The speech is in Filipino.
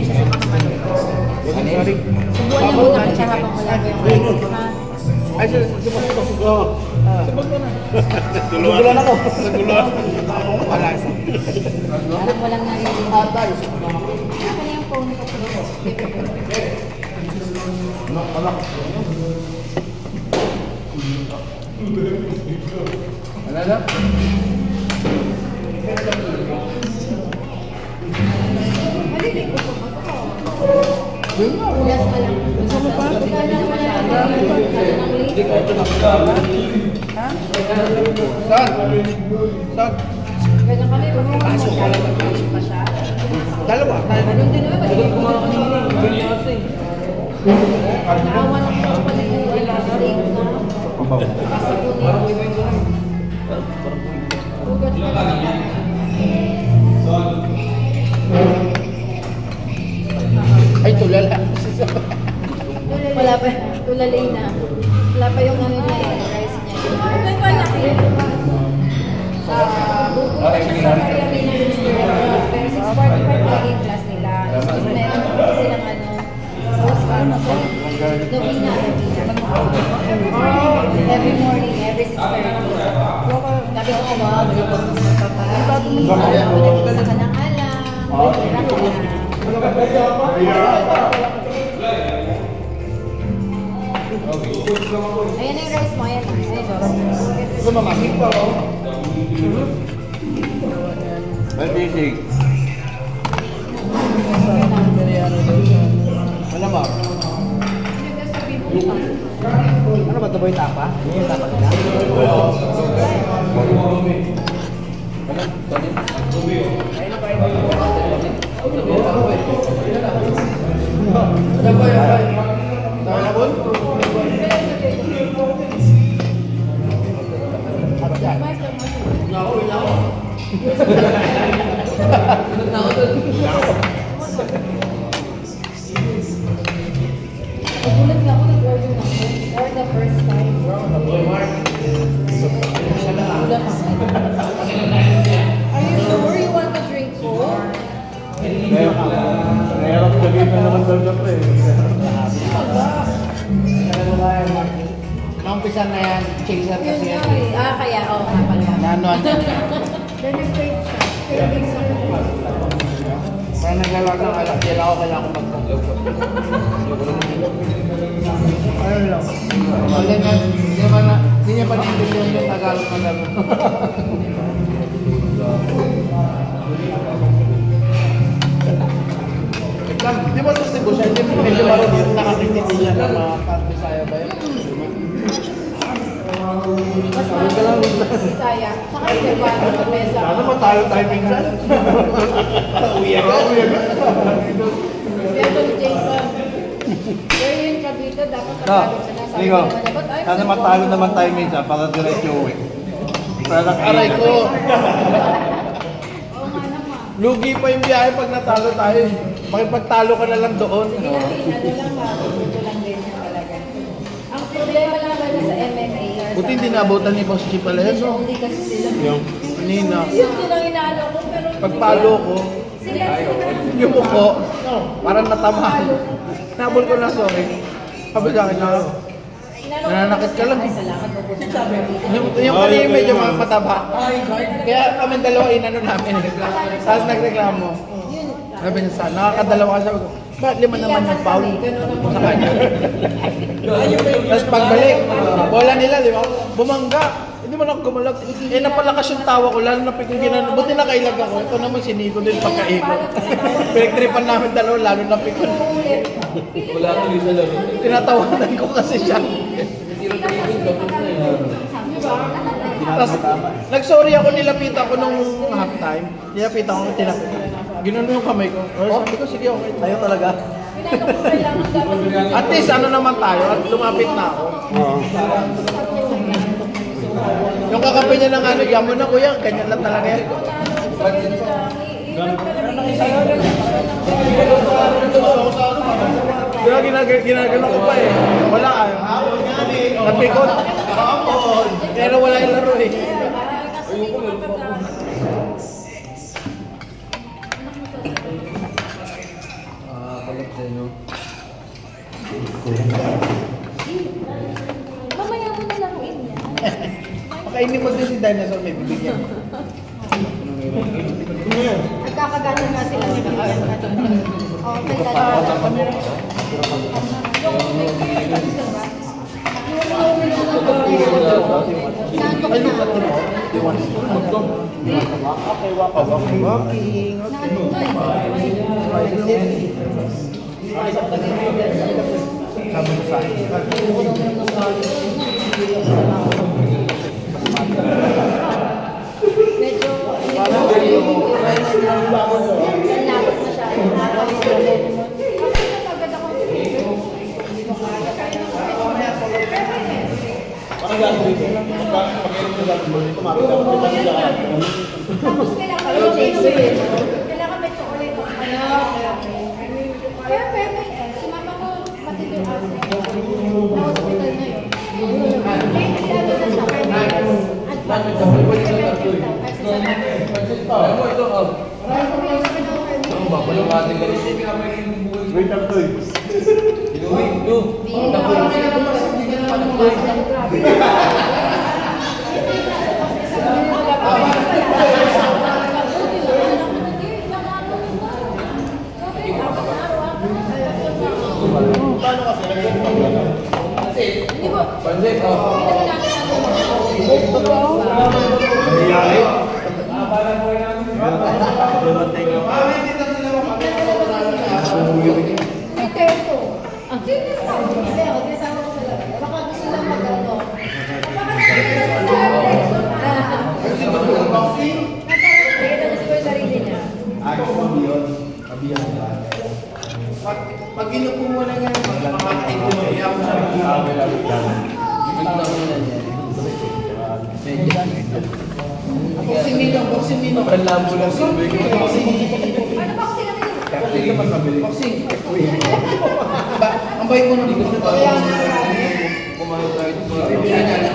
siya sa mga maluto. Subuan niya muna kita habang wala ko yung rice, ha? Ay, subok ko. Subok ko na. Naguluhan ako. Naguluhan. Wala isa. Parang walang narinig. Ano yung phone ko? Ano na? Maliligo ko ba ito? Ulas pa lang. Gusto mo pa? Hindi ko ito nakasama. Ha? Saan? Saan? Ganyan kami, pasok pa siya. Dalawa. Ganun din naman, hindi ko mga kanina. Naawa lang ko pala yung last week na. Kasi po niya. Ugat ka lang. Ay, tulala. Wala pa, tulalay na. Wala pa yung ano niya, rice niya. Ay, wala. Pupunta siya sa Maria Mina Restaurant. Pero 6:45 lagi yung class nila. Tapos meron silang ano, Novena. Every morning, every 6:30. Sabi ko ba, magpapahal sa kanang alam. Ayan yung rice mo, ayan. Ito mamasik pa, oh. Matisig. Malamang. Ano ba ito ba yung tapa? Yung tapa nila? Nagulat na ako nag-order na ako. For the first time. Are you sure you want to drink Coke? Nahirap ko dito naman daw siya pre. Naumpisa na yan, chaser kasi yan. Kaya, oo nga pala. Nanoan. Demonstrate siya. Cravings ako. Parang naglalak ng alak, yan ako kailangan ko mag-vlog. Ayun lang. Hindi niya pa naiintindihan yung Tagalog na gano'n. Di ba sa Cebu siya? Hindi medyo marunong nakakintindi niya ng mga Bisaya ba yun? Mas Bisaya. Saka yung Cebuano na mesa. Ano ba tayo minsan? Uwi ako. Pero ni Jason, pero yung Cavite, dapat Tagalog sila. Sabi ko naman, dapat ay, Sana matalo naman tayo minsan para diretso uwi. Aray ko. oo nga naman. Lugi pa yung biyahe pag natalo tayo. Makipagtalo ka na lang doon. Ano lang ba, ito lang din yan talaga. Ang problema lang ba sa MMA? Buti hindi naabutan ni Boss G pala yan, no? Only kasi sila. Kanina. Yun din ang inaano ko, pero Pagpalo ko, sila. yung uko, parang natamaan. Nabol ko na, sorry. Sabi sa akin na, nananakit ka lang. Ay, salamat po po. Yung kanina medyo mga pataba. Kaya kami dalawa inano namin. Tapos nagreklamo. Sabi niya sa nakakadalawa ka, sabi ko, bakit 5 naman yung foul sa kanya? Tapos pagbalik, bola nila, di ba? Bumangga. Hindi mo na gumalag. Eh, napalakas yung tawa ko, lalo na pikong ginano. Buti nakailag ako. Ito naman sinigo din pagkaikot. Pinagtripan namin dalawa, lalo na pikon. Wala ko yung sa laro. Tinatawanan ko kasi siya. Tapos, nag-sorry ako, nilapitan ko nung halftime. Nilapitan ko, tinapitan. Ginoon yung kamay ko. Sabi ko, sige, okay. Tayo talaga. At least, ano naman tayo, at lumapit na ako. Yung kakampi niya ng ano, yamo na kuya, ganyan lang talaga yan. Ginagano ko pa eh. Wala kayo. Napikot. Pero wala yung laro eh. Mamaya mo na laruin yan. Pakainin mo din si Dinosaur, may bibigyan mo. Nagkakagano nga sila ni Bibigyan ka doon. Oo, may Walking. Sabi ko sa akin. medyo nalapot na siya. Agad ako. Tapos kailangan may chocolate o Kaya si mama ko matindi na hospital na yun. Lalo na siya. Wait up to it. Pag inupo mo na nga, makakain mo, iyaw mo sa boxing nino. Ang lambo lang si Ano ba kasi natin? Boxing. Ang bayad mo na dito. Kumain tayo.